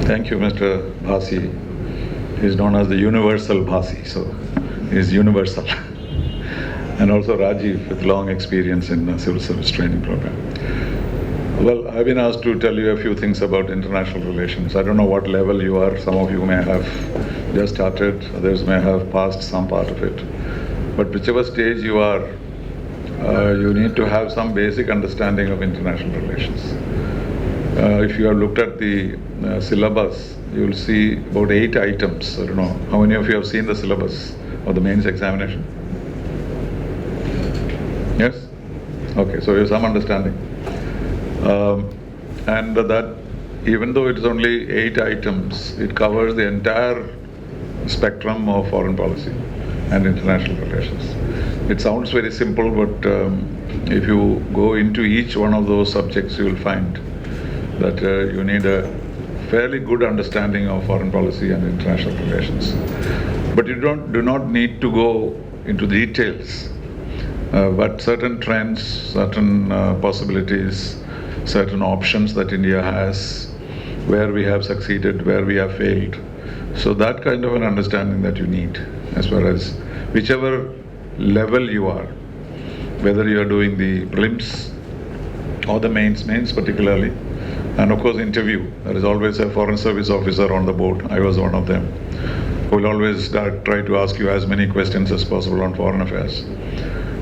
Thank you, Mr. Bhasi. He's known as the Universal Bhasi, so he's universal. And also Rajiv, with long experience in civil service training program. Well, I've been asked to tell you a few things about international relations. I don't know what level you are. Some of you may have just started, others may have passed some part of it. But whichever stage you are, you need to have some basic understanding of international relations. If you have looked at the syllabus, you will see about 8 items. I don't know, how many of you have seen the syllabus of the mains examination? Yes? Okay, so you have some understanding. And that even though it is only 8 items, it covers the entire spectrum of foreign policy and international relations. It sounds very simple, but if you go into each one of those subjects, you will find that you need a fairly good understanding of foreign policy and international relations. But you do not need to go into details, but certain trends, certain possibilities, certain options that India has, where we have succeeded, where we have failed. So that kind of an understanding that you need, as far as whichever level you are, whether you are doing the prelims or the mains particularly, and of course interview. There is always a foreign service officer on the board. I was one of them, who will always try to ask you as many questions as possible on foreign affairs.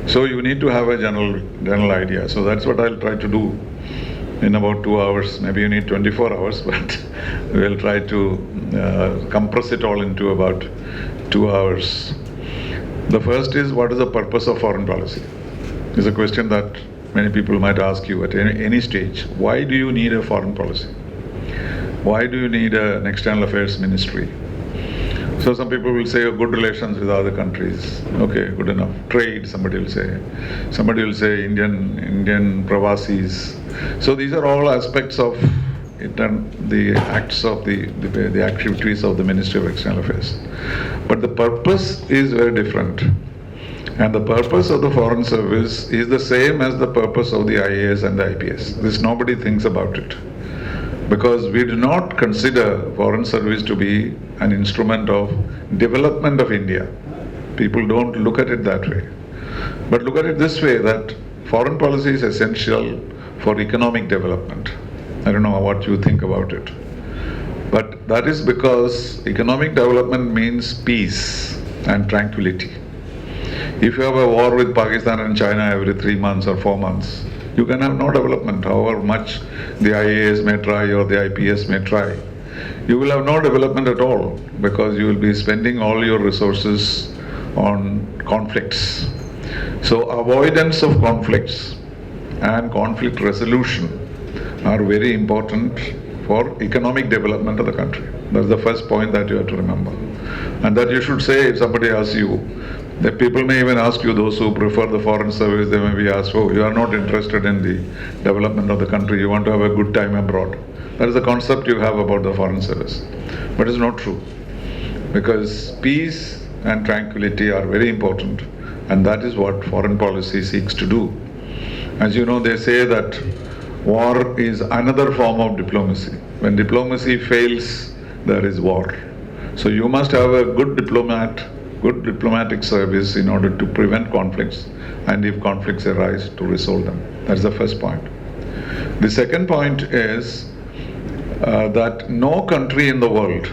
So you need to have a general idea. So that's what I'll try to do in about 2 hours. Maybe you need 24 hours, but we'll try to compress it all into about 2 hours. The first is, what is the purpose of foreign policy? Is a question that many people might ask you at any stage. Why do you need a foreign policy? Why do you need an external affairs ministry? So some people will say, good relations with other countries. Okay, good enough. Trade, somebody will say. Somebody will say Indian pravasis. So these are all aspects of the acts of the activities of the Ministry of External Affairs. But the purpose is very different. And the purpose of the Foreign Service is the same as the purpose of the IAS and the IPS. This nobody thinks about it. Because we do not consider Foreign Service to be an instrument of development of India. People don't look at it that way. But look at it this way, that foreign policy is essential for economic development. I don't know what you think about it. But that is because economic development means peace and tranquility. If you have a war with Pakistan and China every 3 months or 4 months, you can have no development, however much the IAS may try or the IPS may try. You will have no development at all, because you will be spending all your resources on conflicts. So avoidance of conflicts and conflict resolution are very important for economic development of the country. That's the first point that you have to remember. And that you should say, if somebody asks you, that people may even ask you, those who prefer the foreign service, they may be asked, oh, you are not interested in the development of the country, you want to have a good time abroad. That is the concept you have about the foreign service. But it's not true. Because peace and tranquility are very important, and that is what foreign policy seeks to do. As you know, they say that war is another form of diplomacy. When diplomacy fails, there is war. So you must have a good diplomatic service in order to prevent conflicts, and if conflicts arise, to resolve them. That's the first point. The second point is that no country in the world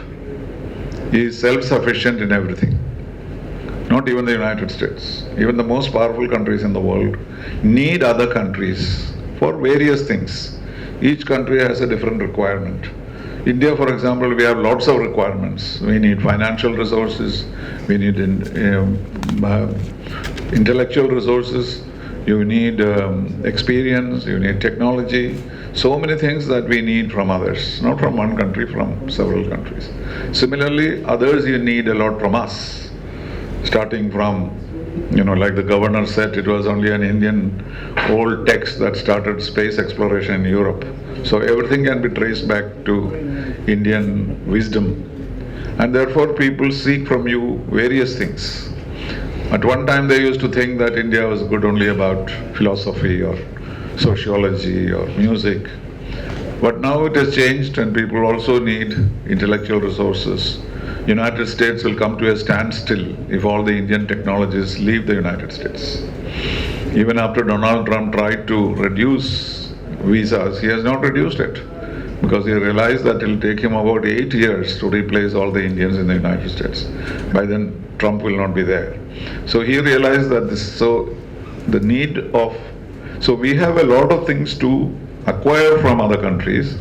is self-sufficient in everything. Not even the United States. Even the most powerful countries in the world need other countries for various things. Each country has a different requirement. India, for example, we have lots of requirements. We need financial resources, we need intellectual resources, you need experience, you need technology, so many things that we need from others, not from one country, from several countries. Similarly, others you need a lot from us, starting from, like the governor said, it was only an Indian old text that started space exploration in Europe. So everything can be traced back to Indian wisdom. And therefore people seek from you various things. At one time they used to think that India was good only about philosophy or sociology or music. But now it has changed, and people also need intellectual resources. United States will come to a standstill if all the Indian technologies leave the United States. Even after Donald Trump tried to reduce visas, he has not reduced it because he realized that it will take him about 8 years to replace all the Indians in the United States. By then, Trump will not be there. So he realized that the need of, so we have a lot of things to acquire from other countries,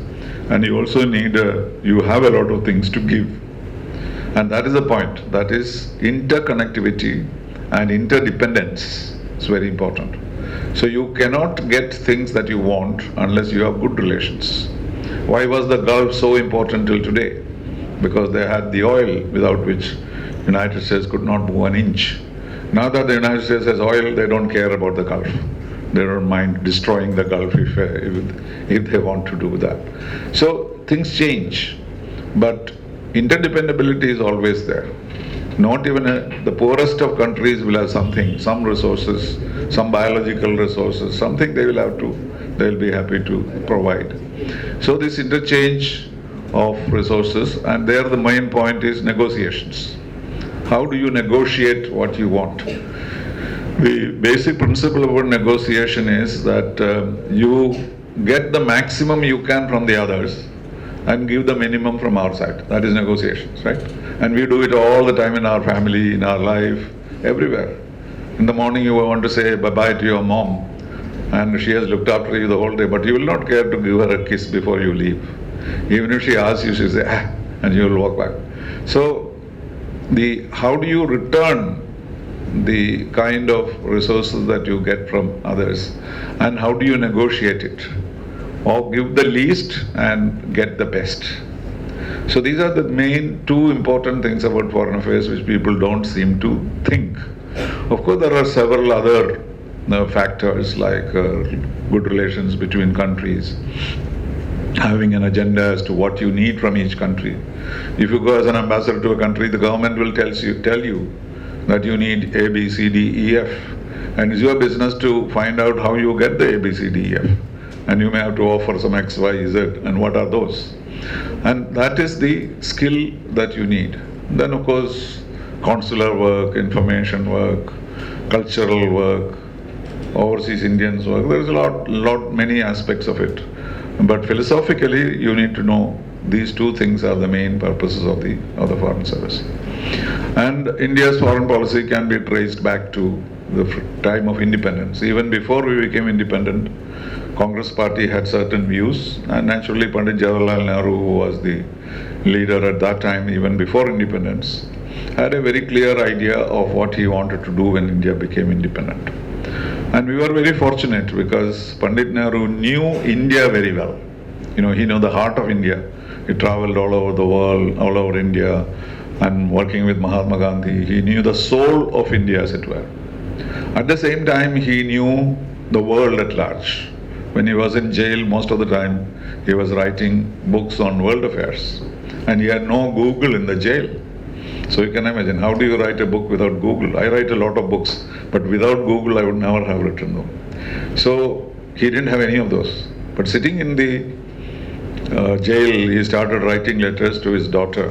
and you also need, you have a lot of things to give. And that is the point. That is interconnectivity and interdependence. It's very important. So you cannot get things that you want unless you have good relations. Why was the Gulf so important till today? Because they had the oil without which United States could not move an inch. Now that the United States has oil, they don't care about the Gulf. They don't mind destroying the Gulf if they want to do that. So things change, but interdependability is always there. Not even the poorest of countries will have something, some resources, some biological resources, something they will be happy to provide. So this interchange of resources, and there the main point is negotiations. How do you negotiate what you want? The basic principle of negotiation is that you get the maximum you can from the others and give the minimum from our side. That is negotiations, right? And we do it all the time in our family, in our life, everywhere. In the morning you want to say bye-bye to your mom, and she has looked after you the whole day, but you will not care to give her a kiss before you leave. Even if she asks you, she will say, and you will walk back. So how do you return the kind of resources that you get from others, and how do you negotiate it? Or give the least and get the best. So these are the main two important things about foreign affairs which people don't seem to think. Of course, there are several other factors like good relations between countries, having an agenda as to what you need from each country. If you go as an ambassador to a country, the government will tell you that you need A, B, C, D, E, F. And it's your business to find out how you get the A, B, C, D, E, F. And you may have to offer some X, Y, Z, and what are those? And that is the skill that you need. Then of course, consular work, information work, cultural work, overseas Indians work, there is many aspects of it. But philosophically, you need to know these two things are the main purposes of the foreign service. And India's foreign policy can be traced back to the time of independence. Even before we became independent, Congress party had certain views, and naturally Pandit Jawaharlal Nehru, who was the leader at that time, even before independence, had a very clear idea of what he wanted to do when India became independent. And we were very fortunate because Pandit Nehru knew India very well. He knew the heart of India. He traveled all over the world, all over India, and working with Mahatma Gandhi, he knew the soul of India, as it were. At the same time, he knew the world at large. When he was in jail, most of the time, he was writing books on world affairs. And he had no Google in the jail. So you can imagine, how do you write a book without Google? I write a lot of books, but without Google, I would never have written them. So he didn't have any of those. But sitting in the jail, he started writing letters to his daughter,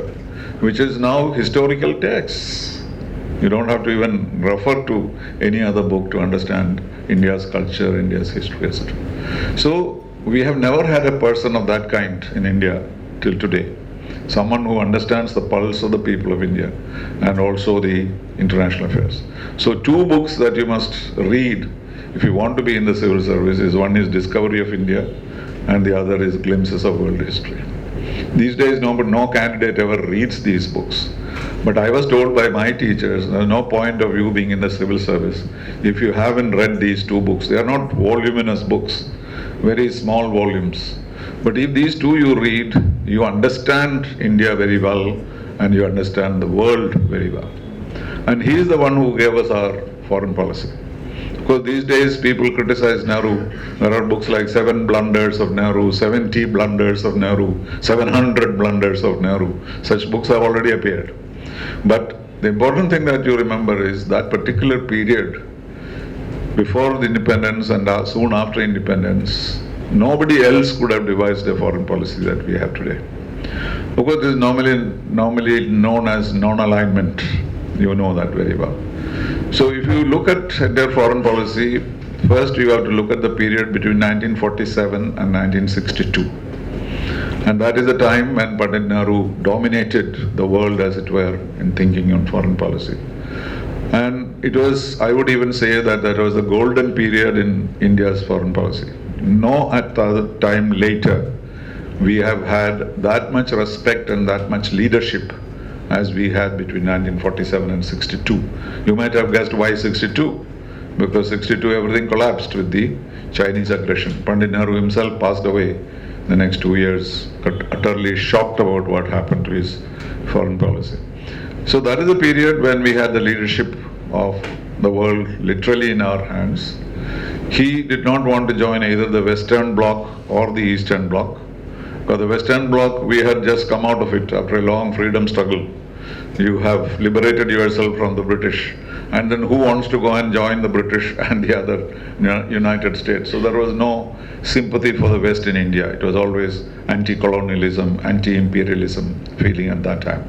which is now historical texts. You don't have to even refer to any other book to understand India's culture, India's history, etc. So we have never had a person of that kind in India till today. Someone who understands the pulse of the people of India and also the international affairs. So two books that you must read if you want to be in the civil service is one is Discovery of India and the other is Glimpses of World History. These days no candidate ever reads these books. But I was told by my teachers, there's no point of you being in the civil service if you haven't read these two books. They are not voluminous books, very small volumes. But if these two you read, you understand India very well and you understand the world very well. And he is the one who gave us our foreign policy. Because these days people criticize Nehru. There are books like 7 blunders of Nehru, 70 blunders of Nehru, 700 blunders of Nehru. Such books have already appeared. But the important thing that you remember is that particular period before the independence and soon after independence, Nobody else could have devised a foreign policy that we have today. Of course, this is normally known as non-alignment. You know that very well. So if you look at their foreign policy, first you have to look at the period between 1947 and 1962. And that is the time when Pandit Nehru dominated the world, as it were, in thinking on foreign policy. And it was, I would even say that was the golden period in India's foreign policy. No other time later we have had that much respect and that much leadership as we had between 1947 and 62. You might have guessed why 62, because 62 everything collapsed with the Chinese aggression. Pandit Nehru himself passed away the next 2 years, utterly shocked about what happened to his foreign policy. So that is the period when we had the leadership of the world literally in our hands. He did not want to join either the Western Bloc or the Eastern Bloc. Because the Western Bloc, we had just come out of it after a long freedom struggle. You have liberated yourself from the British, and then who wants to go and join the British and the other United States? So there was no sympathy for the West in India. It was always anti-colonialism, anti-imperialism feeling at that time.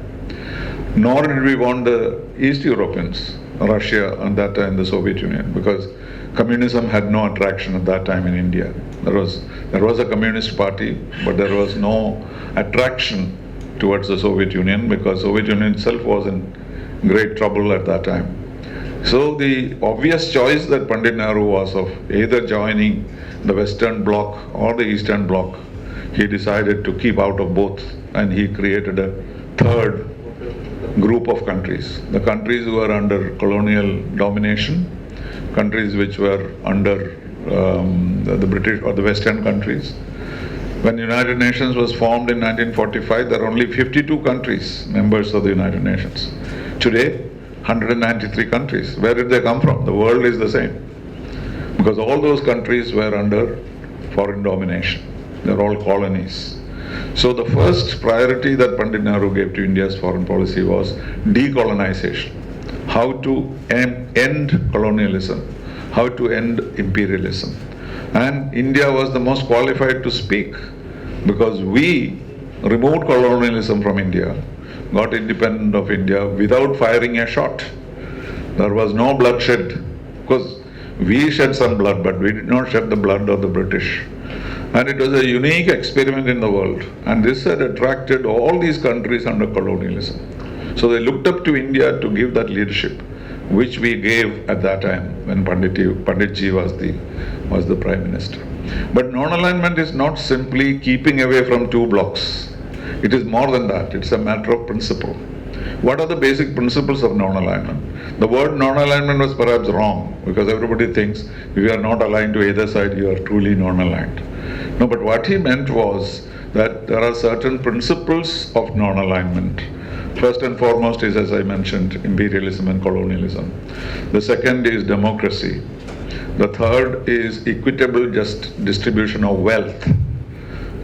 Nor did we want the East Europeans, Russia and that time the Soviet Union, because communism had no attraction at that time in India. There was a communist party, but there was no attraction towards the Soviet Union, because Soviet Union itself was in great trouble at that time. So the obvious choice that Pandit Nehru was of either joining the Western Bloc or the Eastern Bloc. He decided to keep out of both, and he created a third group of countries. The countries who were under colonial domination, countries which were under the British or the Western countries. When the United Nations was formed in 1945, there are only 52 countries members of the United Nations. Today, 193 countries. Where did they come from? The world is the same. Because all those countries were under foreign domination. They're all colonies. So the first priority that Pandit Nehru gave to India's foreign policy was decolonization. How to end colonialism, how to end imperialism. And India was the most qualified to speak, because we removed colonialism from India, got independent of India without firing a shot. There was no bloodshed, because we shed some blood, but we did not shed the blood of the British. And it was a unique experiment in the world. And this had attracted all these countries under colonialism. So they looked up to India to give that leadership, which we gave at that time when Panditji was the Prime Minister. But non-alignment is not simply keeping away from two blocks. It is more than that. It's a matter of principle. What are the basic principles of non-alignment? The word non-alignment was perhaps wrong, because everybody thinks if you are not aligned to either side, you are truly non-aligned. No, but what he meant was that there are certain principles of non-alignment. First and foremost is, as I mentioned, imperialism and colonialism. The second is democracy. The third is equitable just distribution of wealth.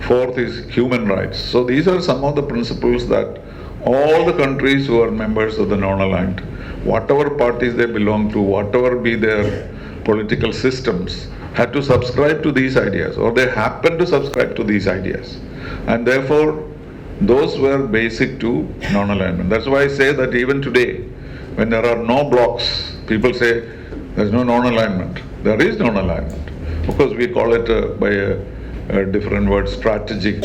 Fourth is human rights. So these are some of the principles that all the countries who are members of the non-aligned, whatever parties they belong to, whatever be their political systems, had to subscribe to these ideas, or they happen to subscribe to these ideas. And therefore, those were basic to non-alignment. That's why I say that even today, when there are no blocks, people say there's no non-alignment. There is non-alignment. Of course, we call it by a different word, strategic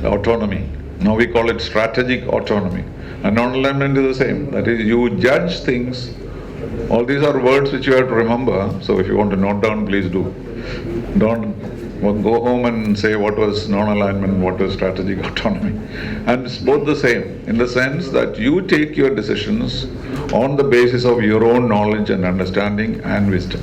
autonomy. Now we call it strategic autonomy. And non-alignment is the same. That is, you judge things. All these are words which you have to remember. So if you want to note down, please do. Don't go home and say what was non-alignment, what was strategic autonomy. And it's both the same, in the sense that you take your decisions on the basis of your own knowledge and understanding and wisdom,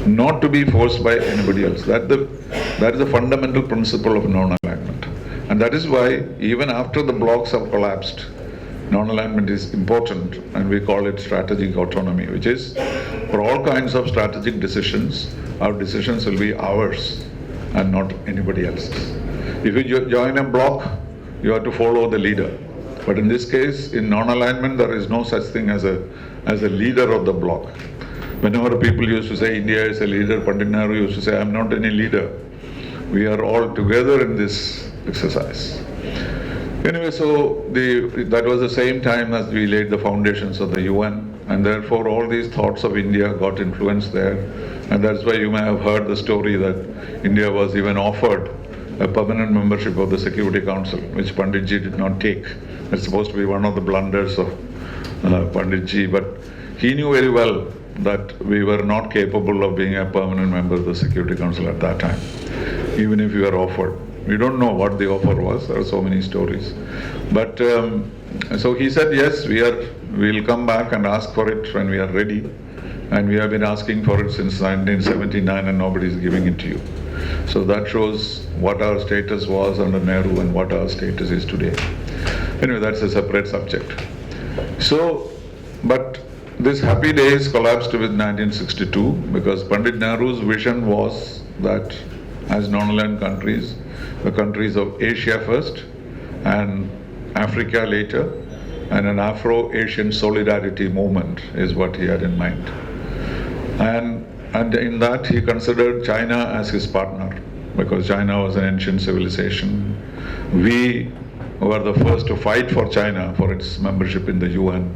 not to be forced by anybody else. That is the fundamental principle of non-alignment. And that is why even after the blocks have collapsed, non-alignment is important, and we call it strategic autonomy, which is for all kinds of strategic decisions, our decisions will be ours and not anybody else's. If you join a bloc, you have to follow the leader. But in this case, in non-alignment, there is no such thing as a leader of the bloc. Whenever people used to say India is a leader, Pandit Nehru used to say, I'm not any leader. We are all together in this exercise. Anyway, so that was the same time as we laid the foundations of the UN, and therefore all these thoughts of India got influenced there. And that's why you may have heard the story that India was even offered a permanent membership of the Security Council, which Panditji did not take. It's supposed to be one of the blunders of Panditji, but he knew very well that we were not capable of being a permanent member of the Security Council at that time, even if we were offered. We don't know what the offer was. There are so many stories. But so he said, yes, we'll come back and ask for it when we are ready. And we have been asking for it since 1979 and nobody is giving it to you. So that shows what our status was under Nehru and what our status is today. Anyway, that's a separate subject. So, but this happy days collapsed with 1962 because Pandit Nehru's vision was that as non-aligned countries, the countries of Asia first and Africa later, and an Afro-Asian solidarity movement is what he had in mind. And in that he considered China as his partner because China was an ancient civilization. We were the first to fight for China for its membership in the UN.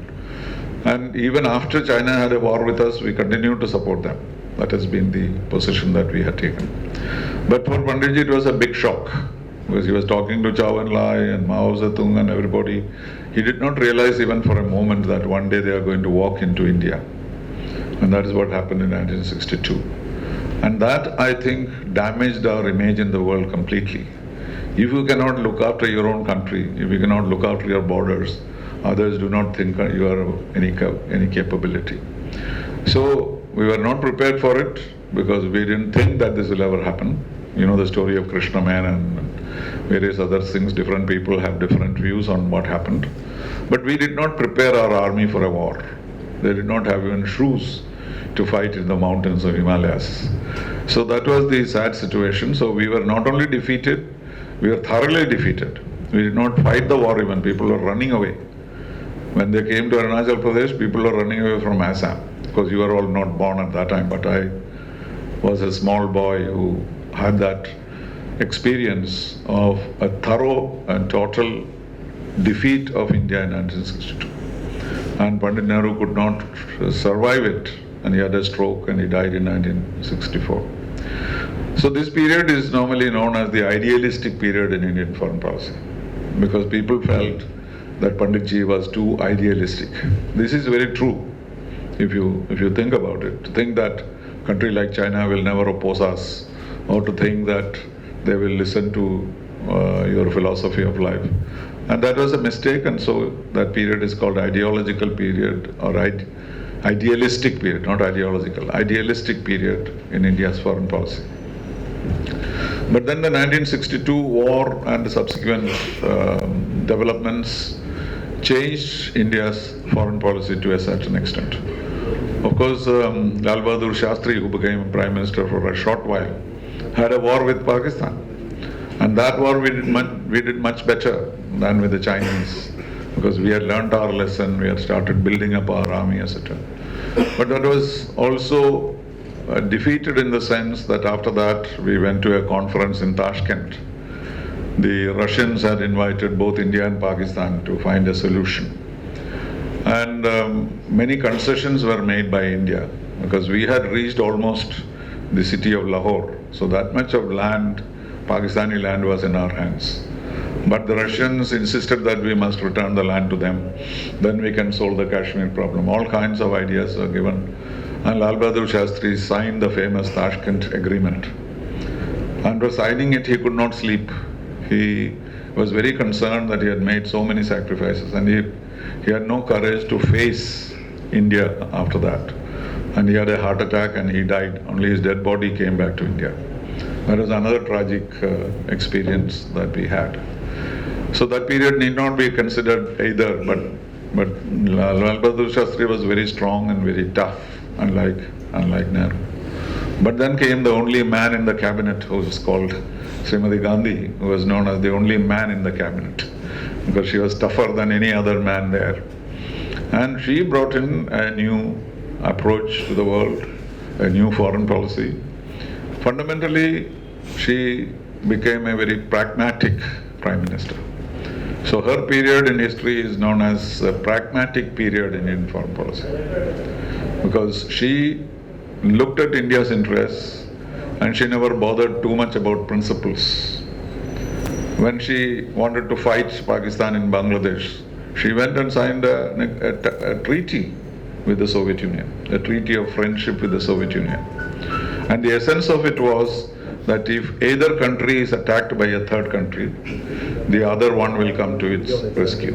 And even after China had a war with us, we continued to support them. That has been the position that we had taken. But for Panditji, it was a big shock because he was talking to Chao Enlai and Mao Zedong and everybody. He did not realize even for a moment that one day they are going to walk into India. And that is what happened in 1962. And that, I think, damaged our image in the world completely. If you cannot look after your own country, if you cannot look after your borders, others do not think you have any capability. So we were not prepared for it because we didn't think that this will ever happen. You know the story of Krishna Man and various other things. Different people have different views on what happened. But we did not prepare our army for a war. They did not have even shoes to fight in the mountains of Himalayas. So that was the sad situation. So we were not only defeated, we were thoroughly defeated. We did not fight the war even. People were running away. When they came to Arunachal Pradesh, people were running away from Assam. Because you were all not born at that time, but I was a small boy who had that experience of a thorough and total defeat of India in 1962. And Pandit Nehru could not survive it, and he had a stroke and he died in 1964. So this period is normally known as the idealistic period in Indian foreign policy, because people felt that Panditji was too idealistic. This is very true. If you think about it, to think that a country like China will never oppose us, or to think that they will listen to your philosophy of life. And that was a mistake, and so that period is called ideological period or idealistic period, not ideological, idealistic period in India's foreign policy. But then the 1962 war and the subsequent developments changed India's foreign policy to a certain extent. Of course, Lal Bahadur Shastri, who became Prime Minister for a short while, had a war with Pakistan. And that war we did much better than with the Chinese, because we had learnt our lesson, we had started building up our army, etc. But that was also defeated in the sense that after that we went to a conference in Tashkent. The Russians had invited both India and Pakistan to find a solution. And many concessions were made by India, because we had reached almost the city of Lahore. So that much of land, Pakistani land, was in our hands. But the Russians insisted that we must return the land to them. Then we can solve the Kashmir problem. All kinds of ideas were given. And Lal Bahadur Shastri signed the famous Tashkent Agreement. Under signing it, he could not sleep. He was very concerned that he had made so many sacrifices, and he had no courage to face India after that. And he had a heart attack and he died. Only his dead body came back to India. That was another tragic experience that we had. So that period need not be considered either, but Lal Bahadur Shastri was very strong and very tough, unlike Nehru. But then came the only man in the cabinet, who was called Srimati Gandhi, who was known as the only man in the cabinet, because she was tougher than any other man there. And she brought in a new approach to the world, a new foreign policy. Fundamentally, she became a very pragmatic Prime Minister. So her period in history is known as a pragmatic period in Indian foreign policy, because she looked at India's interests and she never bothered too much about principles. When she wanted to fight Pakistan in Bangladesh, she went and signed a treaty with the Soviet Union, a treaty of friendship with the Soviet Union. And the essence of it was that if either country is attacked by a third country, the other one will come to its rescue.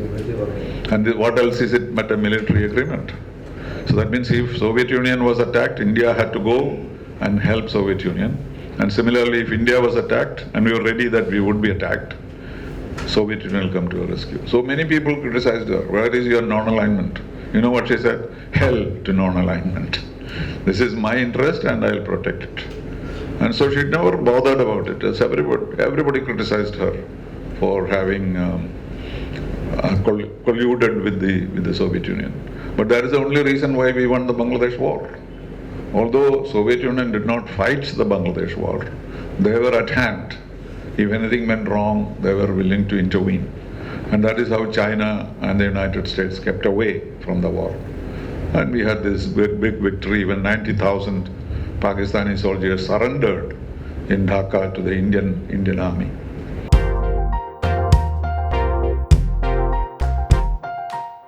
And what else is it but a military agreement? So that means if Soviet Union was attacked, India had to go and help Soviet Union. And similarly, if India was attacked and we were ready that we would be attacked, Soviet Union will come to our rescue. So many people criticized her. Where is your non-alignment? You know what she said? Hell to non-alignment. This is my interest and I'll protect it. And so she never bothered about it. As everybody criticized her for having colluded with the Soviet Union. But that is the only reason why we won the Bangladesh war. Although Soviet Union did not fight the Bangladesh war, they were at hand. If anything went wrong, they were willing to intervene. And that is how China and the United States kept away from the war. And we had this big victory when 90,000 Pakistani soldiers surrendered in Dhaka to the Indian army.